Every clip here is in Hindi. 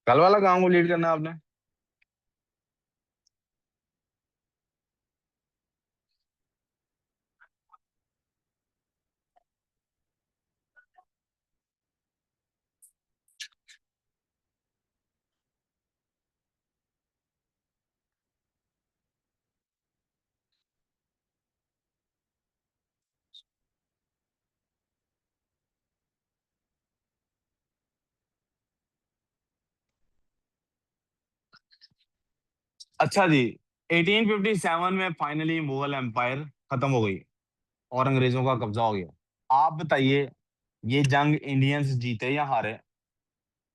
कल वाला काम को लीड करना है आपने। अच्छा जी, 1857 में फाइनली मुगल एम्पायर खत्म हो गई और अंग्रेजों का कब्जा हो गया। आप बताइए, ये जंग इंडियंस जीते या हारे?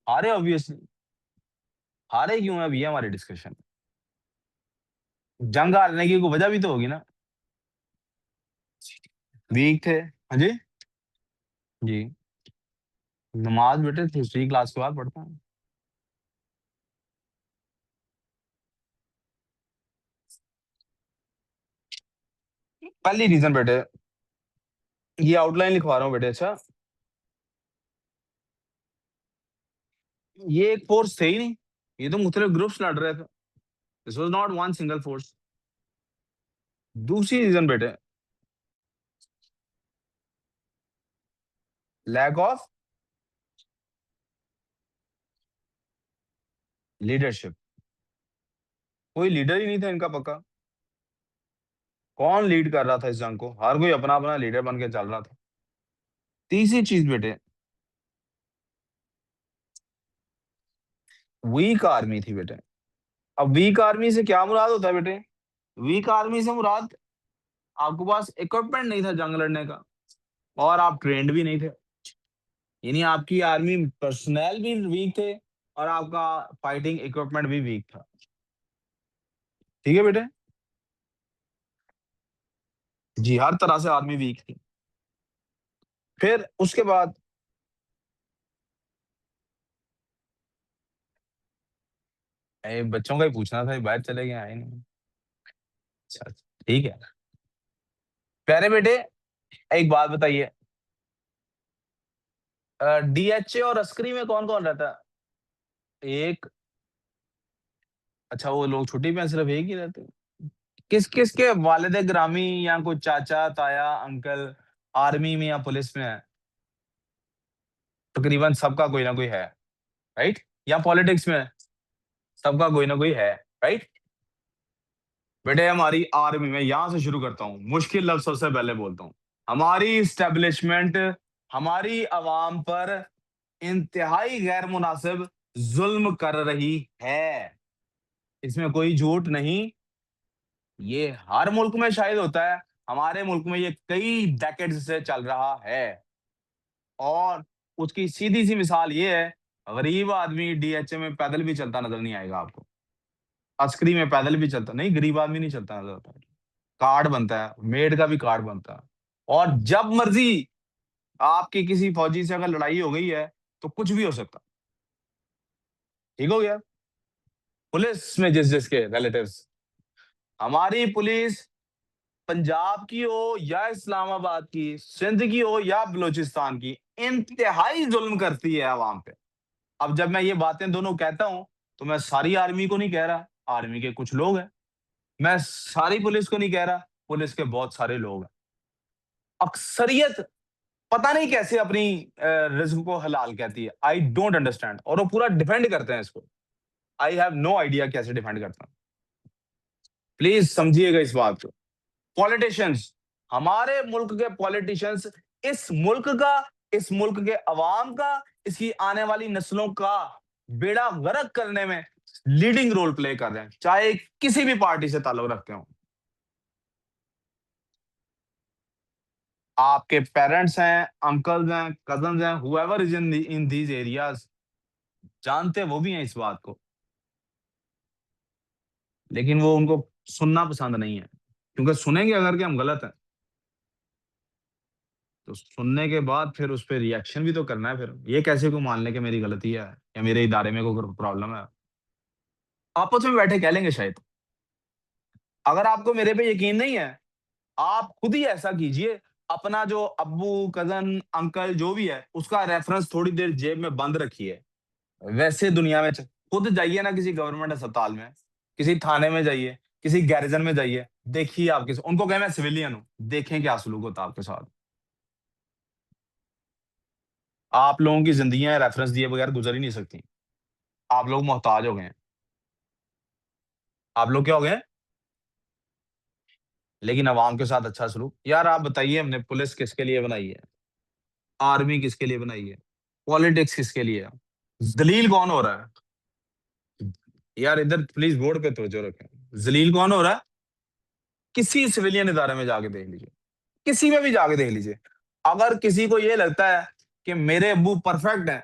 हारे ऑब्वियसली। हारे क्यों है भैया हमारी डिस्कशन? जंग हारने की कोई वजह भी तो होगी ना। वीक थे, हाँ जी। जी। नमाज बेटे हिस्ट्री क्लास के बाद पढ़ता हूँ। पहली रीजन बेटे, ये आउटलाइन लिखवा रहा हूँ बेटे। अच्छा, ये एक फोर्स थे ही नहीं, ये तो मुख्तलिफ ग्रुप्स लड़ रहे थे। This was not one single force. दूसरी रीजन बेटे, लैक ऑफ लीडरशिप। कोई लीडर ही नहीं था इनका पक्का। कौन लीड कर रहा था इस जंग को? हर कोई अपना अपना लीडर बन के चल रहा था। तीसरी चीज बेटे, वीक आर्मी थी बेटे। अब वीक आर्मी से क्या मुराद होता है बेटे? वीक आर्मी से मुराद, आपके पास इक्विपमेंट नहीं था जंग लड़ने का, और आप ट्रेंड भी नहीं थे। यानी आपकी आर्मी पर्सनल भी वीक थे, और आपका फाइटिंग इक्विपमेंट भी वीक था। ठीक है बेटे। जी, हर तरह से आर्मी वीक थी। फिर उसके बाद, बच्चों का ही पूछना था, ये बाहर चले गए, आए नहीं। अच्छा अच्छा, ठीक है। प्यारे बेटे, एक बात बताइए, डीएचए और अस्करी में कौन कौन रहता है? एक, अच्छा वो लोग छुट्टी पे हैं, सिर्फ एक ही रहते हैं। किस किस के वालिद ग्रामी या कोई चाचा ताया अंकल आर्मी में या पुलिस में है? तकरीबन सबका कोई ना कोई है, राइट? या पॉलिटिक्स में है, सबका कोई ना कोई है, राइट? बेटे हमारी आर्मी में, यहां से शुरू करता हूँ, मुश्किल लफ्ज सबसे पहले बोलता हूँ। हमारी इस्टेब्लिशमेंट हमारी अवाम पर इंतहाई गैर मुनासिब जुल्म कर रही है। इसमें कोई झूठ नहीं। ये हर मुल्क में शायद होता है, हमारे मुल्क में ये कई डेकेड से चल रहा है। और उसकी सीधी सी मिसाल ये है, गरीब आदमी डीएचए में पैदल भी चलता नजर नहीं आएगा आपको। अस्करी में पैदल भी चलता नहीं, गरीब आदमी नहीं चलता नजर आता। कार्ड बनता है, मेड का भी कार्ड बनता है। और जब मर्जी आपकी किसी फौजी से अगर लड़ाई हो गई है, तो कुछ भी हो सकता। ठीक हो गया। पुलिस में जिस जिसके रिलेटिव्स, हमारी पुलिस पंजाब की हो या इस्लामाबाद की, सिंध की हो या बलूचिस्तान की, इंतहाई जुल्म करती है आवाम पे। अब जब मैं ये बातें दोनों कहता हूं, तो मैं सारी आर्मी को नहीं कह रहा, आर्मी के कुछ लोग हैं। मैं सारी पुलिस को नहीं कह रहा, पुलिस के बहुत सारे लोग हैं। अक्सरियत पता नहीं कैसे अपनी रिज्क को हलाल कहती है, आई डोंट अंडरस्टैंड, और वो पूरा डिफेंड करते हैं इसको। आई हैव नो आइडिया कैसे डिफेंड करते हैं। प्लीज समझिएगा इस बात को। पॉलिटिशियंस, हमारे मुल्क के पॉलिटिशियंस, इस मुल्क का, इस मुल्क के अवाम का, इसकी आने वाली नस्लों का बेड़ा गर्क करने में लीडिंग रोल प्ले कर रहे हैं, चाहे किसी भी पार्टी से ताल्लुक रखते हो। आपके पेरेंट्स हैं, अंकल्स हैं, कजन्स हैं, whoever is in these areas, जानते वो भी हैं इस बात को, लेकिन वो उनको सुनना पसंद नहीं है। क्योंकि सुनेंगे अगर कि हम गलत हैं, तो सुनने के बाद फिर उस पर रिएक्शन भी तो करना है। फिर ये कैसे को मान ले कि मेरी गलती है या मेरे इदारे में कोई प्रॉब्लम है? आपस में बैठे कह लेंगे शायद। अगर आपको मेरे पे यकीन नहीं है, आप खुद ही ऐसा कीजिए, अपना जो अब्बू, कज़न, अंकल जो भी है, उसका रेफ़रेंस थोड़ी देर जेब में बंद रखिए। वैसे दुनिया में खुद जाइए ना किसी गवर्नमेंट अस्पताल में, किसी थाने में जाइए, किसी गैरिजन में जाइए, देखिए आप किस उनको कहें मैं सिविलियन हूँ, देखें क्या सलूक होता है आपके साथ। आप लोगों की ज़िंदगियाँ रेफ़रेंस दिए बगैर गुज़र ही नहीं सकती। आप लोग मोहताज हो गए हैं। आप लोग क्या हो गए हैं? लेकिन अवाम के साथ अच्छा सलूक यार आप बताइए हमने पुलिस किसके लिए बनाई है? आर्मी किसके लिए बनाई है? पॉलिटिक्स किसके लिए है? ज़लील कौन हो रहा है? यार इधर प्लीज़ बोर्ड पे तवज्जो रखें। ज़लील कौन हो रहा है? किसी सिविलियन इदारे में जाके देख लीजिए। किसी में भी जाके देख लीजिए। अगर किसी को ये लगता है कि मेरे अब्बू परफेक्ट हैं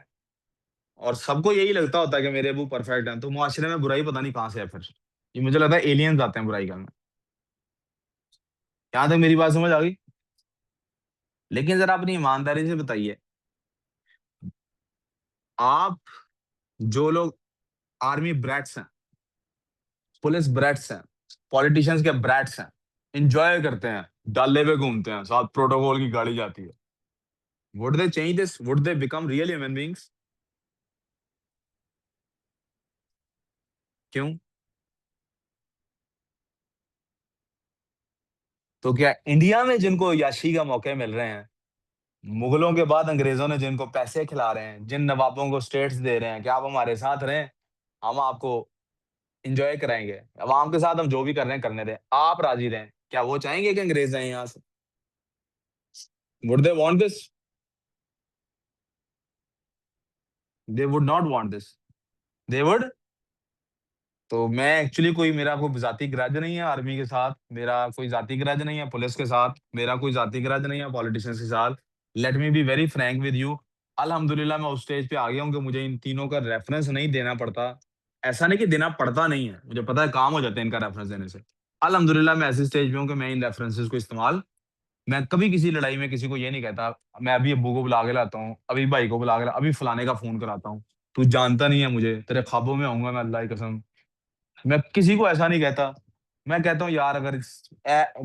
और सबको यही लगता होता है कि मेरे अब्बू परफेक्ट हैं, तो मुआशरे में बुराई पता नहीं कहाँ से है फिर। ये मुझे लगता है एलियंस आते हैं बुराई करने। यहाँ तक मेरी बात समझ आ गई? लेकिन ज़रा अपनी ईमानदारी से बताइए, आप जो लोग आर्मी ब्रैट्स हैं, पुलिस ब्रैट्स हैं, पॉलिटिशियंस के ब्रैट्स हैं, एन्जॉय करते हैं, डाले पे घूमते हैं, साथ प्रोटोकॉल की गाड़ी जाती है। Would they change this? Would they become real human beings? क्यों? तो क्या इंडिया में जिनको याशी का मौके मिल रहे हैं, मुगलों के बाद अंग्रेजों ने जिनको पैसे खिला रहे हैं, जिन नवाबों को स्टेट्स दे रहे हैं कि आप हमारे साथ रहें, हम आपको एन्जॉय कराएँगे। अवाम के साथ हम जो भी कर रहे हैं करने दें, आप राज़ी रहें। क्या वो चाहेंगे कि अंग्रेज जाएँ यहाँ से? Would they want this? They would not want this. They would तो मैं एक्चुअली कोई मेरा कोई ज़ाती ग्रज नहीं है आर्मी के साथ, मेरा कोई ज़ाती ग्रज नहीं है पुलिस के साथ, मेरा कोई ज़ाती ग्रज नहीं है पॉलिटिशियंस के साथ। Let me be very Frank with you. अल्हम्दुलिल्लाह मैं उस स्टेज पे आ गया हूँ कि मुझे इन तीनों का रेफरेंस नहीं देना पड़ता। ऐसा नहीं कि देना पड़ता नहीं है, मुझे पता है काम हो जाता है इनका रेफरेंस देने से। अल्हम्दुलिल्लाह मैं ऐसे स्टेज पे हूँ कि मैं इन रेफरेंसेस को इस्तेमाल मैं कभी किसी लड़ाई में किसी को ये नहीं कहता, मैं अभी अब्बू को बुला के लाता हूँ, अभी भाई को बुला के अभी फलाने का फ़ोन कराता हूँ। तू जानता नहीं है मुझे, तेरे ख्वाबों में आऊँगा मैं अल्लाह की कसम। मैं किसी को ऐसा नहीं कहता। मैं कहता हूँ यार अगर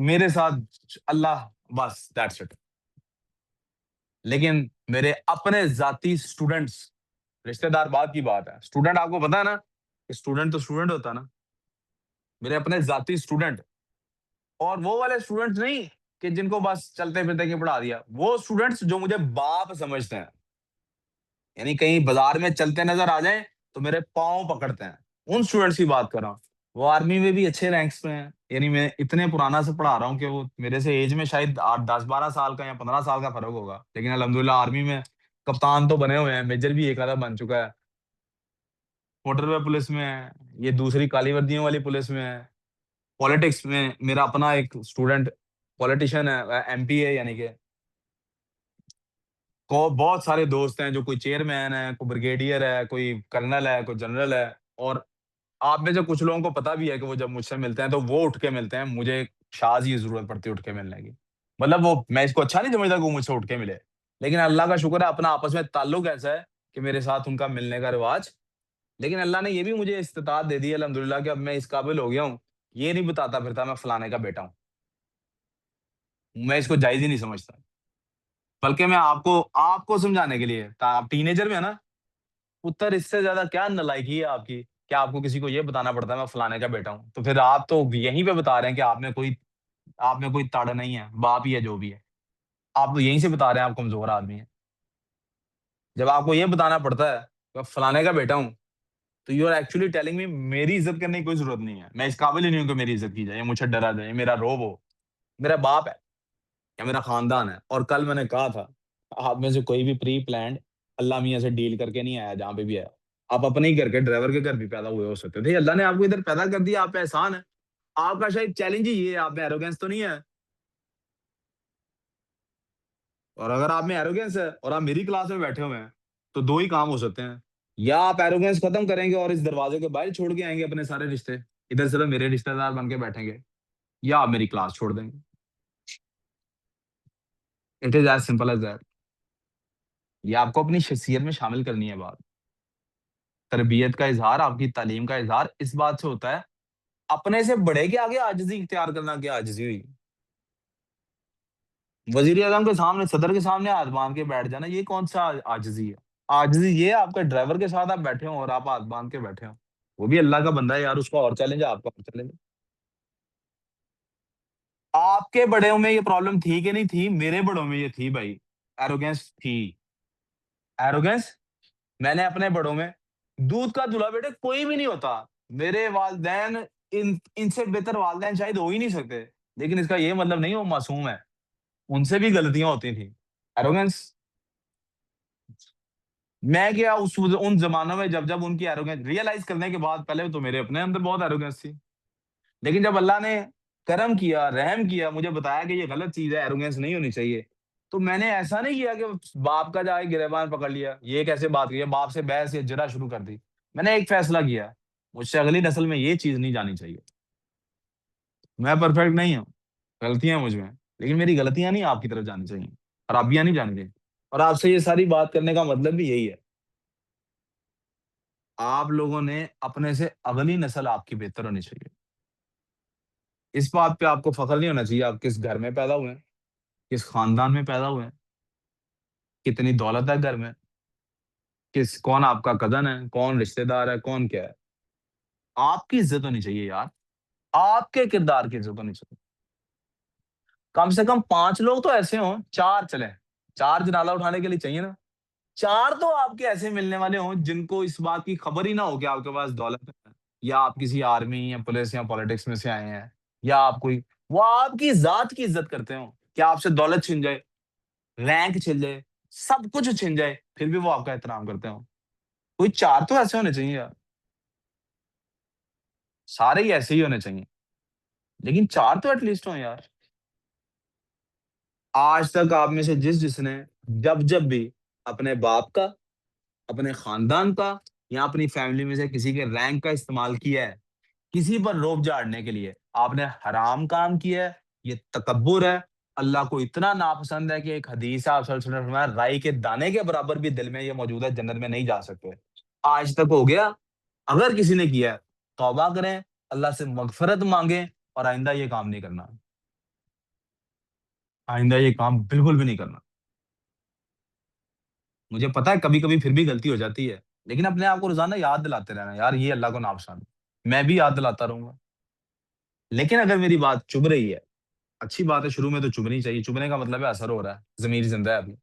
मेरे साथ अल्लाह बस दैट्स इट। लेकिन मेरे अपने ज़ाती स्टूडेंट्स रिश्तेदार बाद की बात है। स्टूडेंट आपको पता है ना, कि स्टूडेंट तो स्टूडेंट होता है ना। मेरे अपने ज़ाती स्टूडेंट और वो वाले स्टूडेंट्स नहीं कि जिनको बस चलते-फिरते के पढ़ा दिया। वो स्टूडेंट्स जो मुझे बाप समझते हैं। यानी कहीं बाज़ार में चलते नज़र आ जाएँ, तो मेरे पाँव पकड़ते हैं। उन स्टूडेंट्स की बात कर रहा हूँ। वो आर्मी में भी अच्छे रैंक्स में हैं। यानी मैं इतने पुराना से पढ़ा रहा हूँ कि वो मेरे से ऐज में शायद 8 10-12 साल का या 15 साल का फ़र्क होगा। लेकिन अल्हम्दुलिल्लाह आर्मी में कप्तान तो बने हुए हैं, मेजर भी एक आधा बन चुका है। मोटरवे पुलिस में है, ये दूसरी काली वर्दियों वाली पुलिस में है। पॉलिटिक्स में मेरा अपना एक स्टूडेंट पॉलिटिशियन है, एमपी है यानी कि को बहुत सारे दोस्त हैं जो कोई चेयरमैन है, कोई ब्रिगेडियर है, कोई कर्नल है, कोई जनरल है और आप में से कुछ लोगों को पता भी है कि वो जब मुझसे मिलते हैं तो वो उठ के मिलते हैं, मुझे शाज़ ही ज़रूरत पड़ती है उठ के मिलने की। मतलब वो मैं इसको अच्छा नहीं समझता कि वो मुझसे उठ के मिले। लेकिन अल्लाह का शुक्र है अपना आपस में ताल्लुक ऐसा है कि मेरे साथ उनका मिलने का रिवाज लेकिन अल्लाह ने ये भी मुझे इस्तिताअत दे दी है अल्हम्दुलिल्लाह कि अब मैं इस काबिल हो गया हूँ, ये नहीं बताता फिरता मैं फलाने का बेटा हूँ। मैं इसको जायज़ ही नहीं समझता। बल्कि मैं आपको आपको समझाने के लिए आप टीनेजर में है ना, उत्तर इससे ज़्यादा क्या नालायकी है आपकी, कि आपको किसी को ये बताना पड़ता है मैं फलाने का बेटा हूँ। तो फिर आप तो यहीं पे बता रहे हैं कि आप में कोई तड़ नहीं है, बाप ही है जो भी है। आप तो यहीं से बता रहे हैं आप कमज़ोर आदमी हैं। जब आपको ये बताना पड़ता है, मैं फलाने का बेटा हूँ, तो you are actually telling me मेरी इज़्ज़त करने की कोई ज़रूरत नहीं है। मैं इस काबिल ही नहीं हूँ कि मेरी इज़्ज़त की जाए या मुझसे डरा जाए, मेरा रोब हो। मेरा बाप है या मेरा खानदान है और कल मैंने कहा था, आप में से कोई भी प्री प्लान्ड अल्लाह मियाँ से डील करके नहीं आया जहाँ पे भी आया। आप अपने ही घर के ड्राइवर के घर भी पैदा हुए हो सकते थे। अल्लाह ने आपको इधर पैदा कर दिया, आप पे एहसान है। आपका शायद चैलेंज ही ये है, आप में एरोगेंस तो नहीं है। और अगर आप में एरोगेंस है और आप मेरी क्लास में बैठे हुए हैं, तो 2 ही काम हो सकते हैं। या आप एरोगेंस खत्म करेंगे और इस दरवाजे के बाहर छोड़ के आएँगे अपने सारे रिश्ते। इधर सिर्फ मेरे रिश्तेदार बन के बैठेंगे या आप मेरी क्लास छोड़ देंगे। It is as simple as that. ये आपको अपनी शख्सियत में शामिल करनी है बात। तरबियत का इज़हार, आपकी तालीम का इज़हार इस बात से होता है, अपने से बड़े के आगे आजिज़ी इख्तियार करना क्या आजिज़ी हुई? वजीर आजम के सामने, सदर के सामने हाथ बांध के बैठ जाना, ये कौन सा आजिजी है? आजिजी ये है, आपके ड्राइवर के साथ आप बैठे हो और आप हाथ बांध के बैठे हो। वो भी अल्लाह का बंदा है यार, उसका और चैलेंज है, आपका और चैलेंज है। आपके बड़ों में ये प्रॉब्लम थी कि नहीं थी? मेरे बड़ों में ये थी भाई। एरोगेंस थी। एरोगेंस। मैंने अपने बड़ों में, दूध का दूल्हा बेटे कोई भी नहीं होता। मेरे वालदैन, इनसे बेहतर वालदैन शायद हो ही नहीं सकते। लेकिन इसका ये मतलब नहीं वो मासूम है। उनसे भी गलतियां होती थी। एरोगेंस। मैं क्या उन जमानों में, जब जब उनकी एरोगेंस रियलाइज करने के बाद, पहले तो मेरे अपने अंदर बहुत एरोगेंस थी। लेकिन जब अल्लाह ने करम किया, रहम किया, मुझे बताया कि ये गलत चीज है, एरोगेंस नहीं होनी चाहिए, तो मैंने ऐसा नहीं किया कि बाप का जाके गिरबान पकड़ लिया, ये कैसे बात की है, बाप से बहस या जरा शुरू कर दी। मैंने एक फैसला किया, मुझसे अगली नस्ल में ये चीज नहीं जानी चाहिए। मैं परफेक्ट नहीं हूँ, गलतियां मुझ में, लेकिन मेरी गलतियां नहीं आपकी तरफ जानी चाहिए, खराबियां नहीं जानी चाहिए। और आपसे ये सारी बात करने का मतलब भी यही है। आप लोगों ने अपने से अगली नस्ल आपकी बेहतर होनी चाहिए। इस बात पे आपको फख्र नहीं होना चाहिए आप किस घर में पैदा हुए हैं, किस खानदान में पैदा हुए हैं, कितनी दौलत है घर में, कौन आपका कज़न है, कौन रिश्तेदार है, कौन क्या है। आपकी इज़्ज़त होनी चाहिए यार, आपके किरदार की इज़्ज़त होनी चाहिए। कम से कम 5 लोग तो ऐसे हों, 4 चलें, 4 जनाला उठाने के लिए चाहिए ना। 4 तो आपके ऐसे मिलने वाले हों जिनको इस बात की खबर ही ना हो कि आपके पास दौलत है, या आप किसी आर्मी या पुलिस या पॉलिटिक्स में से आए हैं, या आप कोई, वो आपकी ज़ात की इज़्ज़त करते हों, कि आपसे दौलत छिन जाए, रैंक छिन जाए, सब कुछ छिन जाए, फिर भी वो आपका एहतराम करते हों। कोई 4 तो ऐसे होने चाहिए यार, सारे ही ऐसे ही होने चाहिए, लेकिन 4 तो एटलीस्ट हों यार। आज तक आप में से जिसने जब-जब भी अपने बाप का, अपने खानदान का, या अपनी फैमिली में से किसी के रैंक का इस्तेमाल किया है, किसी पर रोब झाड़ने के लिए, आपने हराम काम किया है, ये तकब्बुर है। अल्लाह को इतना नापसंद है कि एक हदीस है, आप सल्लल्लाहु अलैहि वसल्लम ने फरमाया, राई के दाने के बराबर भी दिल में ये मौजूद है, जन्नत में नहीं जा सकते। आज तक हो गया, अगर किसी ने किया है, तौबा करें, अल्लाह से मगफिरत मांगे, और आइंदा ये काम नहीं करना। आइंदा ये काम बिल्कुल भी नहीं करना। मुझे पता है कभी-कभी फिर भी गलती हो जाती है, लेकिन अपने आप को रोज़ाना याद दिलाते रहना, यार ये अल्लाह को नापसंद है। मैं भी याद दिलाता रहूँगा। लेकिन अगर मेरी बात चुभ रही है, अच्छी बात है, शुरू में तो चुभनी चाहिए, चुभने का मतलब है असर हो रहा है, ज़मीर ज़िंदा है अभी।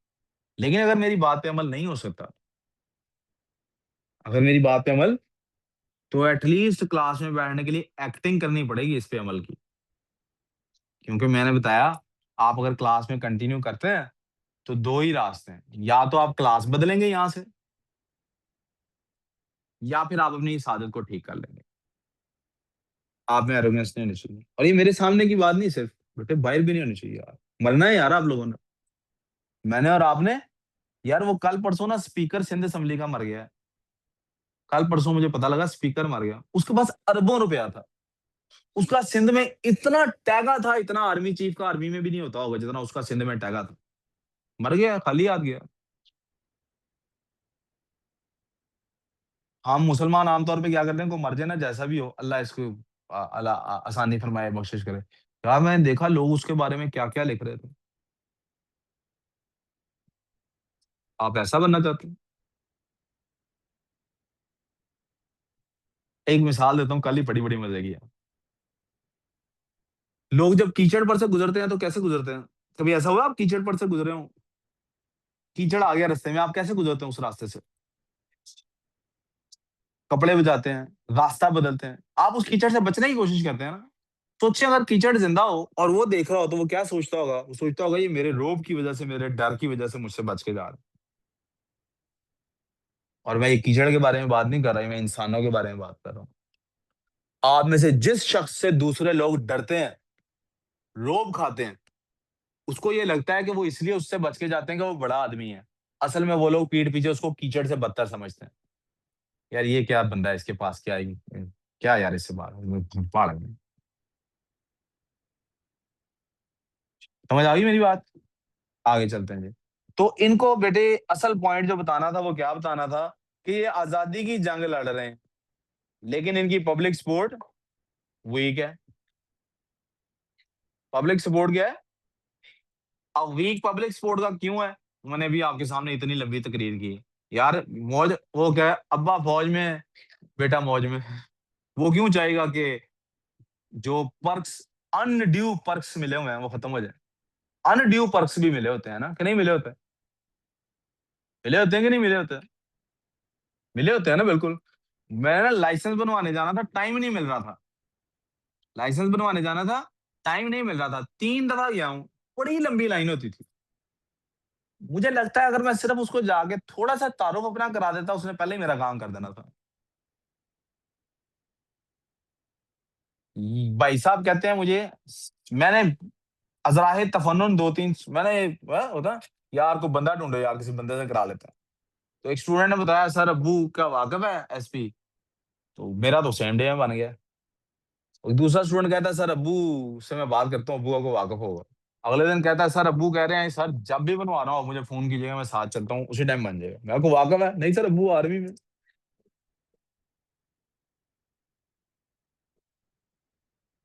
लेकिन अगर मेरी बात पे अमल नहीं हो सकता, अगर मेरी बात पे अमल, तो एटलीस्ट क्लास में बैठने के लिए एक्टिंग करनी पड़ेगी इस पे अमल की। क्योंकि मैंने बताया, आप अगर क्लास में कंटिन्यू करते हैं, तो 2 ही रास्ते हैं, या तो आप क्लास बदलेंगे यहाँ से, या फिर आप अपनी इस आदत को ठीक कर लेंगे। आप में एरोगेंस नहीं होनी चाहिए, और ये मेरे सामने की बात नहीं सिर्फ, बेटे बाहर भी नहीं होनी चाहिए यार। मरना है यार आप लोगों ने, मैंने और आपने। यार वो कल परसों ना स्पीकर सिंध असेंबली का मर गया है। कल परसों मुझे पता लगा स्पीकर मर गया, उसके पास अरबों रुपया था। उसका सिंध में इतना टैगा था, इतना आर्मी चीफ का आर्मी में भी नहीं होता होगा जितना उसका सिंध में टैगा था। मर गया, खाली हाथ गया। हम मुसलमान आमतौर पे क्या करते हैं, को मर जाए ना जैसा भी हो, अल्लाह इसको अल्लाह आसानी फरमाए, बख्शिश करे। यार मैंने देखा लोग उसके बारे में क्या क्या लिख रहे थे। आप ऐसा बनना चाहते हैं? एक मिसाल देता हूँ, कल ही पड़ी, बड़ी मजे की है। लोग जब कीचड़ पर से गुजरते हैं तो कैसे गुजरते हैं? कभी ऐसा हुआ आप कीचड़ पर से गुजरे हो? कीचड़ आ गया रास्ते में, आप कैसे गुजरते हैं उस रास्ते से? कपड़े बचाते हैं, रास्ता बदलते हैं, आप उस कीचड़ से बचने की कोशिश करते हैं ना। सोचिए अगर कीचड़ जिंदा हो और वो देख रहा हो, तो वो क्या सोचता होगा? वो सोचता होगा ये मेरे रोब की वजह से, मेरे डर की वजह से मुझसे बच के जा रहा है। और मैं ये कीचड़ के बारे में बात नहीं कर रहा, मैं इंसानों के बारे में बात कर रहा हूँ। आप में से जिस शख्स से दूसरे लोग डरते हैं, रोब खाते हैं, उसको ये लगता है कि वो इसलिए उससे बच के जाते हैं कि वो बड़ा आदमी है। असल में वो लोग पीठ पीछे उसको कीचड़ से बदतर समझते हैं। यार ये क्या बंदा है, इसके पास क्या ही, क्या यार इससे बात, पाड़ में। समझ आ गई मेरी बात? आगे चलते हैं जी। तो इनको बेटे असल पॉइंट जो बताना था वो क्या बताना था, कि ये आजादी की जंग लड़ रहे हैं, लेकिन इनकी पब्लिक सपोर्ट वीक है। पब्लिक सपोर्ट क्या है? अब वीक पब्लिक स्पोर्ट का क्यों है? मैंने भी आपके सामने इतनी लंबी तकरीर की। यार मौज, वो क्या है, अब्बा फौज में, बेटा मौज में। वो क्यों चाहेगा कि जो पर्क्स, अनड्यू पर्क्स मिले हुए हैं वो खत्म हो जाए? अनड्यू पर्क्स भी मिले होते हैं ना, कि नहीं मिले होते? मिले होते हैं कि नहीं मिले होते? मिले होते हैं ना, बिल्कुल। मैं ना लाइसेंस बनवाने जाना था, टाइम नहीं मिल रहा था। लाइसेंस बनवाने जाना था, टाइम नहीं मिल रहा था। 3 दफा गया हूँ, बड़ी लंबी लाइन होती थी। मुझे लगता है अगर मैं सिर्फ उसको जाके थोड़ा-सा तारुफ अपना करा देता, उसने पहले ही मेरा काम कर देना था। भाई साहब कहते हैं मुझे, मैंने अज़राहे तफन्नुन 2-3 मैंने होता, यार कोई बंदा ढूँढो यार, किसी बंदे से करा लेते हैं। तो एक स्टूडेंट ने बताया, सर अब्बू क्या वाकिफ है एसपी? तो मेरा तो सेम डे में बन गया। और दूसरा स्टूडेंट कहता है, सर अब्बू से मैं बात करता हूँ, अब्बू को वाकिफ होगा। अगले दिन कहता है, सर अब्बू कह रहे हैं सर जब भी बनवाना हो मुझे फ़ोन कीजिएगा, मैं साथ चलता हूँ, उसी टाइम बन जाएगा। मेरे को वाकिफ है, नहीं सर अब्बू आर्मी में।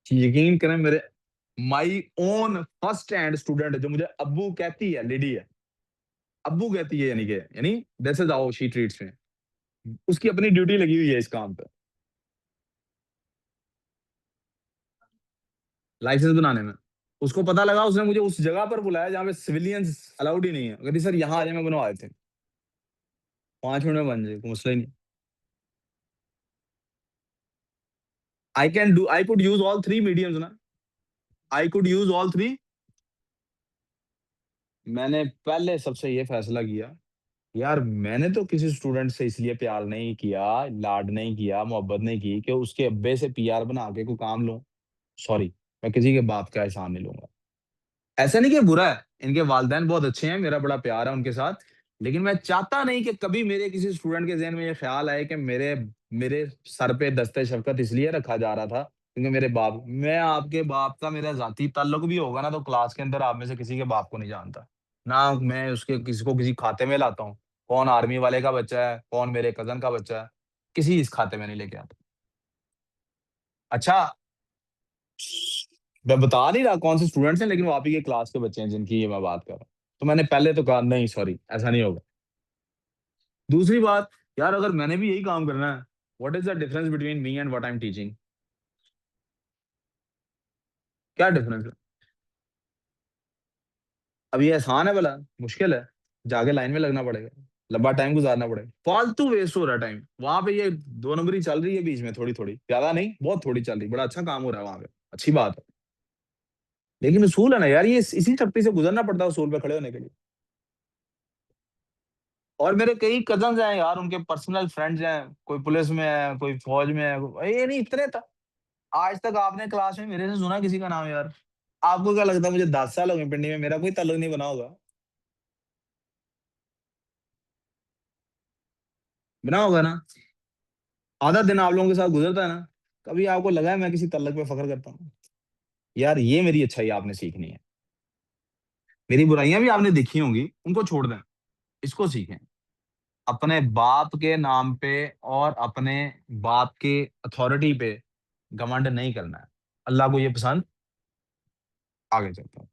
यकीन करें मेरे my own first hand student जो मुझे अब्बू कहती है, लेडी है, अब्बू कहती है, यानी this is how she treats me. उसकी अपनी ड्यूटी लगी हुई है इस काम पे, लाइसेंस बनाने में। उसको पता लगा, उसने मुझे उस जगह पर बुलाया जहाँ पे सिविलियंस अलाउड ही नहीं है। कहती सर यहाँ आ जाए, मैं बनवा देते हैं, 5 मिनट में बन जाए, कोई मसला ही नहीं। I could use all three mediums ना, I could use all three. मैंने पहले सबसे ये फैसला किया, यार मैंने तो किसी स्टूडेंट से इसलिए प्यार नहीं किया, लाड नहीं किया, मोहब्बत नहीं की कि उसके अब्बे से पीआर बना के कोई काम लूं। सॉरी, मैं किसी के बाप का एहसान नहीं लूंगा। ऐसा नहीं कि बुरा है, इनके वालिदैन बहुत अच्छे हैं, मेरा बड़ा प्यार है उनके साथ। लेकिन मैं चाहता नहीं कि कभी मेरे किसी स्टूडेंट के ज़हन में ये ख्याल आए कि मेरे मेरे सर पे दस्ते शफ़क़त इसलिए रखा जा रहा था क्योंकि मेरे बाप, मैं आपके बाप का मेरा ज़ाती ताल्लुक भी होगा ना, तो क्लास के अंदर आप में से किसी के बाप को नहीं जानता। ना मैं उसके किसी को किसी खाते में लाता हूँ। कौन आर्मी वाले का बच्चा है, कौन मेरे कज़न का बच्चा है, किसी इस खाते में नहीं लेके आता। अच्छा, मैं बता नहीं रहा कौन से स्टूडेंट्स हैं, लेकिन वो आप ही के क्लास के बच्चे हैं जिनकी ये मैं बात कर रहा हूँ। तो मैंने पहले तो कहा नहीं सॉरी, ऐसा नहीं होगा। दूसरी बात, यार अगर मैंने भी यही काम करना है, what is the difference between me and what I am teaching? क्या डिफरेंस है? अब ये आसान है भला? मुश्किल है? जाके लाइन में लगना पड़ेगा, लंबा टाइम गुज़ारना पड़ेगा, फालतू वेस्ट हो रहा है टाइम। वहाँ पे ये 2 नंबरी चल रही है बीच में थोड़ी-थोड़ी, ज़्यादा नहीं, बहुत थोड़ी चल रही है, बड़ा अच्छा काम हो रहा है वहाँ पे, अच्छी बात है। लेकिन उसूल है ना यार, ये इसी चप्पी से गुज़रना पड़ता है उसूल पे खड़े होने के लिए। और मेरे कई कज़िन्स हैं यार, उनके पर्सनल फ्रेंड्स हैं, कोई पुलिस में है, कोई फौज में है, ये नहीं इतने त आज तक आपने क्लास में मेरे से सुना किसी का नाम यार? आपको क्या लगता है मुझे 10 साल हो गए पिंडी में, मेरा कोई ताल्लुक नहीं बना होगा? बना होगा ना? आधा दिन आप लोगों के साथ गुज़रता है ना, कभी आपको लगा है मैं किसी ताल्लुक पे फ़ख्र करता हूँ? यार ये मेरी अच्छाई आपने सीखनी है। मेरी बुराइयाँ भी आपने देखी होंगी, उनको छोड़ दें, इसको सीखें। अपने बाप के नाम पे और अपने बाप के अथॉरिटी पे घमंड नहीं करना है। अल्लाह को ये पसंद, आगे चलता हूँ।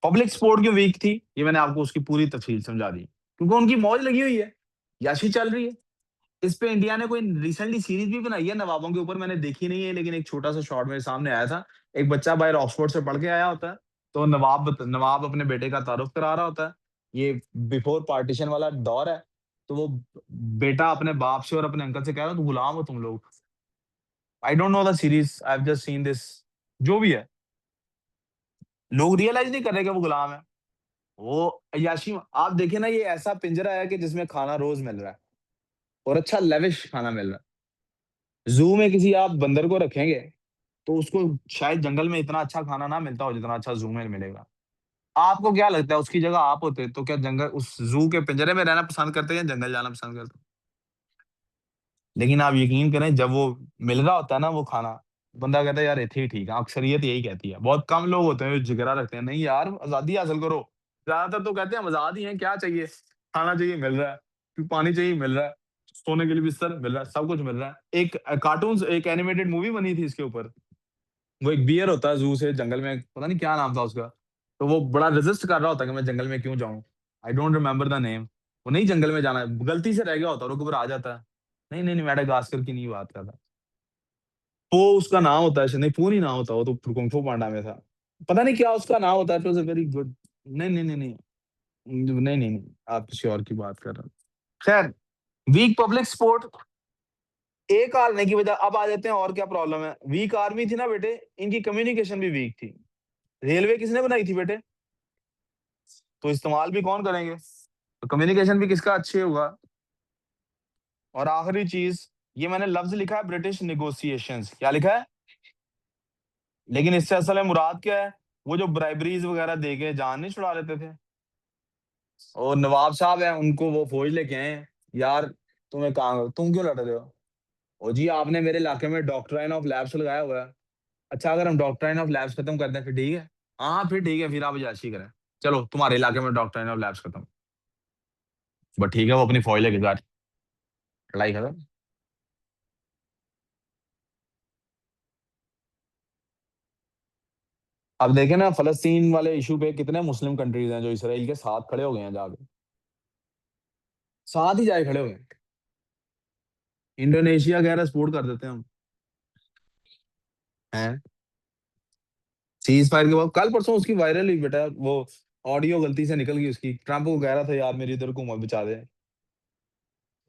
पब्लिक स्पोर्ट क्यों वीक थी, ये मैंने आपको उसकी पूरी तफसील समझा दी। क्योंकि उनकी मौज लगी हुई है, याशी चल रही है। इस पे इंडिया ने कोई रिसेंटली सीरीज भी बनाई है नवाबों के ऊपर, मैंने देखी नहीं है, लेकिन एक छोटा सा शॉर्ट मेरे सामने आया था। एक बच्चा बाहर ऑक्सफोर्ड से पढ़ के आया होता है, तो नवाब अपने बेटे का तारुफ करा रहा होता है। ये बिफोर पार्टीशन वाला दौर है। तो वो बेटा अपने बाप से और अपने अंकल से कह रहा है, तो गुलाम हो तुम लोग। I don't know the series, I have just seen this. जो भी है, लोग रियलाइज नहीं कर रहे कि वो गुलाम है। वो अय्याशी, आप देखिए ना, ये ऐसा पिंजरा है कि जिसमें खाना रोज मिल रहा है और अच्छा लेविश खाना मिल रहा है। जू में किसी आप बंदर को रखेंगे तो उसको शायद जंगल में इतना अच्छा खाना ना मिलता हो जितना अच्छा जू में मिलेगा। आपको क्या लगता है उसकी जगह आप होते तो क्या जंगल, उस जू के पिंजरे में रहना पसंद करते या जंगल जाना पसंद करते? लेकिन आप यकीन करें, जब वो मिल रहा होता है ना वो खाना, बंदा कहता है यार इथे ही ठीक है। अक्सरियत यही कहती है, बहुत कम लोग होते हैं जो जिगरा रखते हैं, नहीं यार आजादी हासिल करो। ज्यादातर तो कहते हैं हम आजाद ही हैं, क्या चाहिए, खाना चाहिए मिल रहा है, फिर पानी चाहिए मिल रहा है, सोने के लिए बिस्तर मिल रहा है, सब कुछ मिल रहा है। एक कार्टून, एक एनिमेटेड मूवी बनी थी इसके ऊपर। वो एक बियर होता है जू से जंगल में, पता नहीं क्या नाम था उसका। तो वो बड़ा रेजिस्ट कर रहा होता है कि मैं जंगल में क्यों जाऊं। I don't remember the name. वो नहीं जंगल में जाना है, गलती से रह गया होता है, और वो घबरा जाता है। नहीं नहीं नहीं, मेडागास्कर की नहीं बात कर रहा। पो उसका नाम होता है शायद, नहीं पो नहीं नाम होता, वो तो कुंग फू पांडा में था। पता नहीं क्या उसका नाम होता है, it was a very good. नहीं नहीं नहीं नहीं नहीं नहीं नहीं, आप किसी और की बात कर रहे हैं। खैर, वीक पब्लिक सपोर्ट, एक हारने की वजह। अब आ जाते हैं और क्या प्रॉब्लम है। वीक आर्मी थी ना बेटे, इनकी कम्युनिकेशन भी वीक थी। रेलवे किसने बनाई थी बेटे? तो इस्तेमाल भी कौन करेंगे? तो कम्युनिकेशन भी किसका अच्छे होगा। और आखिरी चीज, ये मैंने लफ्ज लिखा है ब्रिटिश निगोसिएशंस, क्या लिखा है? लेकिन इससे असल में मुराद क्या है? वो जो ब्राइबरीज वगैरह दे के जान नहीं छुड़ा लेते थे। और नवाब साहब हैं, उनको वो फौज लेके आए हैं। यार, तुम्हें कहाँ, तुम क्यों लड़ रहे हो? ओ जी, आपने मेरे इलाके में डॉक्ट्राइन ऑफ लैब्स लगाया हुआ है। अच्छा, अगर हम डॉक्ट्राइन ऑफ लैब्स खत्म कर दें फिर ठीक है। हाँ फिर ठीक है, फिर आप याशी करें। चलो, तुम्हारे इलाके में डॉक्ट्राइन ऑफ लैब्स खत्म। बट ठीक है, वो अपनी फौज लेके जा, लड़ाई खत्म। अब देखें ना, फलस्तीन वाले इशू पे कितने मुस्लिम कंट्रीज हैं जो इसराइल के साथ खड़े हो गए हैं जाके। साथ ही जाए खड़े हो गए। इंडोनेशिया कह रहा सपोर्ट कर देते हैं हम। हैं? सीज फायर के बाद कल परसों उसकी वायरल हुई बेटा वो ऑडियो, गलती से निकल गई उसकी। ट्रम्प को कह रहा था यार मेरी इधर को मत बचा दे।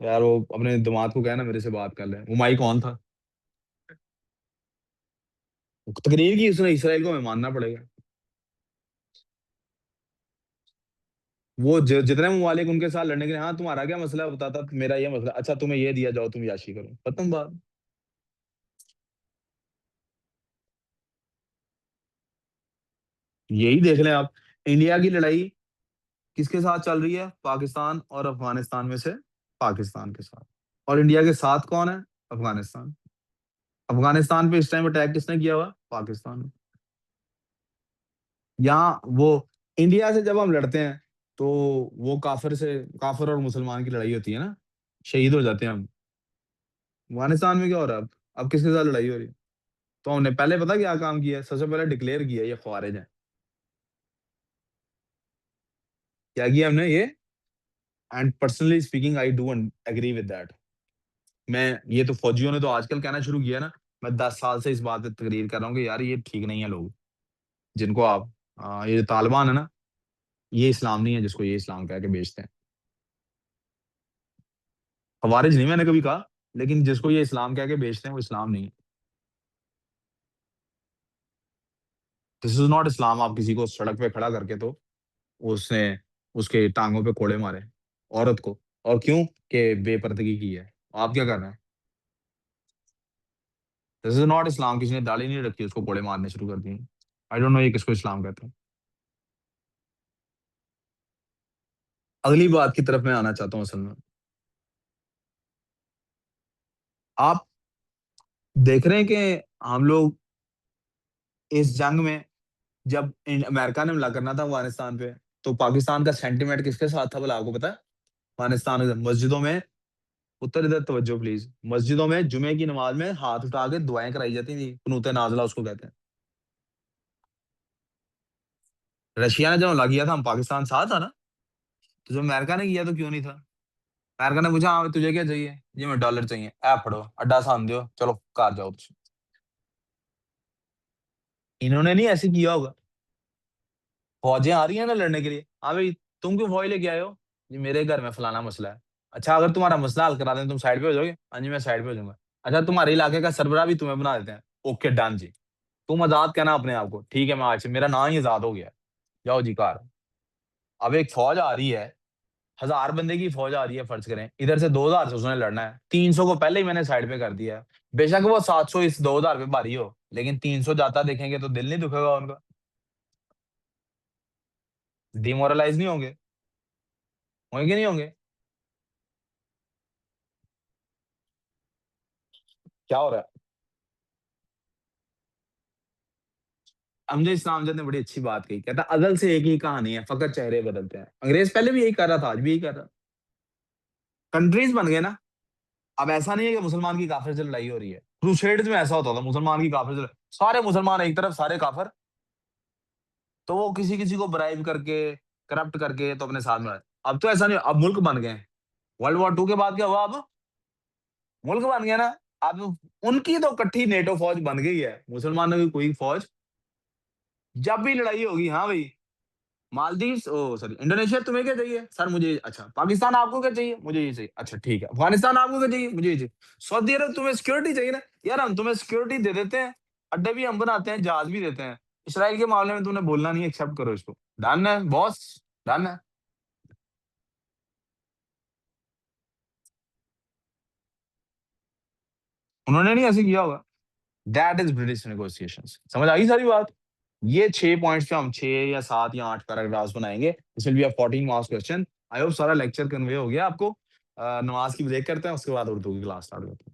यार वो अपने दिमाग को कहना मेरे से बात कर ले। वो माइक ऑन था। तकरीर की उसने, इसराइल को हमें मानना पड़ेगा। वो जितने ममालिक उनके साथ लड़ने के लिए, हाँ तुम्हारा क्या मसला है बताता, मेरा ये मसला, अच्छा तुम्हें ये दिया, जाओ तुम याशी करो, खत्म बात। यही देख लें आप, इंडिया की लड़ाई किसके साथ चल रही है? पाकिस्तान और अफगानिस्तान में से पाकिस्तान के साथ। और इंडिया के साथ कौन है? अफगानिस्तान। अफगानिस्तान पे इस टाइम अटैक किसने किया हुआ? पाकिस्तान ने। यहाँ वो इंडिया से जब हम लड़ते हैं तो वो काफिर और मुसलमान की लड़ाई होती है ना, शहीद हो जाते हैं हम। अफगानिस्तान में क्या हो रहा है अब किसके साथ लड़ाई हो रही है? तो हमने पहले पता क्या काम किया है? सबसे पहले डिक्लेयर किया ये ख्वारिज है। क्या किया हमने ये? And personally speaking I do agree with that. मैं, ये तो फौजियों ने तो आजकल कहना शुरू किया ना। मैं 10 साल से इस बात पे तकरीर कर रहा हूँ कि यार ये ठीक नहीं है लोग, जिनको आप, ये जो तालिबान है ना, ये इस्लाम नहीं है जिसको ये इस्लाम कह के बेचते हैं। खवारिज नहीं मैंने कभी कहा, लेकिन जिसको ये इस्लाम कह के बेचते हैं वो इस्लाम नहीं है। दिस इज नॉट इस्लाम। आप किसी को सड़क पे खड़ा करके तो उसने उसके टांगों पे कोड़े मारे औरत को, और क्यों? कि बेपर्दगी की है। आप क्या कर रहे हैं? दिस इज नॉट इस्लाम। किसी ने दाढ़ी नहीं रखी उसको कोड़े मारने शुरू कर दिए। आई डोंट नो ये किसको इस्लाम कहते हैं। अगली बात की तरफ मैं आना चाहता हूँ असल में। आप देख रहे हैं कि हम लोग इस जंग में, जब अमेरिका ने हमला करना था अफगानिस्तान पे, तो पाकिस्तान का सेंटीमेंट किसके साथ था भला आपको पता है? अफगानिस्तान के मस्जिदों में, उत्तर इधर तवज्जो प्लीज, मस्जिदों में जुमे की नमाज में हाथ उठा के दुआएं कराई जाती थी, कुनूत नाज़िला उसको कहते हैं। रशिया ने जब हमला किया था, हम पाकिस्तान साथ था ना। तो जब अमेरिका ने किया तो क्यों नहीं था? अमेरिका ने पूछा हाँ तुझे क्या चाहिए? जी मैं डॉलर चाहिए, ऐ फड़ो अड्डा सान दियो, चलो कार जाओ तुम। इन्होंने नहीं ऐसे किया होगा। फौजें आ रही है ना लड़ने के लिए, हाँ भाई तुम क्यों फौज लेके आए हो? जी मेरे घर में फलाना मसला है। अच्छा, अगर तुम्हारा मसला हल करा दें तुम साइड पे हो जाओगे? हाँ जी मैं साइड पे हो जाऊंगा। अच्छा, तुम्हारे इलाके का सरबराह भी तुम्हें बना देते हैं। ओके डन जी। तुम आजाद कहना अपने आप को, ठीक है मैं आज से मेरा नाम ही आजाद हो गया। जाओ जी कार। अब एक फौज आ रही है, 1000 बंदे की फौज आ रही है, फर्ज करें इधर से 2000 से उसने लड़ना है, 300 को पहले ही मैंने साइड पे कर दिया है। बेशक वो 700 इस 2000 पे भारी हो, लेकिन 300 जाता देखेंगे तो दिल नहीं दुखेगा उनका? डिमोरलाइज नहीं होंगे? होंगे कि नहीं होंगे? क्या हो रहा है? अमजद इस्लाम जद ने बड़ी अच्छी बात कही, कहता अजल से एक ही कहानी है, फकत चेहरे बदलते हैं। अंग्रेज पहले भी यही कर रहा था, आज भी यही कर रहा। कंट्रीज बन गए ना। अब ऐसा नहीं है कि मुसलमान की काफिर से लड़ाई हो रही है। क्रूसेड्स में ऐसा होता था, मुसलमान की काफिर से सारे मुसलमान एक तरफ, सारे काफिर तो वो किसी-किसी को ब्राइब करके, करप्ट करके तो अपने साथ में अब तो ऐसा नहीं, अब मुल्क बन गए हैं। वर्ल्ड वॉर 2 के बाद क्या हुआ अब? मुल्क बन गया ना। अब उनकी तो इकट्ठी नेटो फौज बन गई है, मुसलमानों की कोई फौज जब भी लड़ाई होगी, हाँ भाई, मालदीव्स ओ सॉरी इंडोनेशिया तुम्हें क्या चाहिए? सर मुझे अच्छा, पाकिस्तान आपको क्या चाहिए? मुझे ये चाहिए। अच्छा ठीक है। अफ़गानिस्तान आपको क्या चाहिए? मुझे ये चाहिए। सऊदी अरब तुम्हें सिक्योरिटी चाहिए ना? यार हम तुम्हें सिक्योरिटी दे देते हैं, अड्डे भी हम बनाते हैं, जहाज भी देते हैं। इस्राइल के मामले में तुमने बोलना नहीं है, एक्सेप्ट करो इसको। डन है बॉस, डन है। उन्होंने नहीं ऐसे किया होगा। That is British negotiations. समझ आई सारी बात? ये 6 पॉइंट्स पे हम 6 या 7 या 8 पैराग्राफ्स बनाएँगे। This will be a 14 marks question. I hope सारा लेक्चर कन्वे हो गया आपको। नमाज़ की ब्रेक करते हैं, उसके बाद उर्दू की क्लास स्टार्ट करते हैं।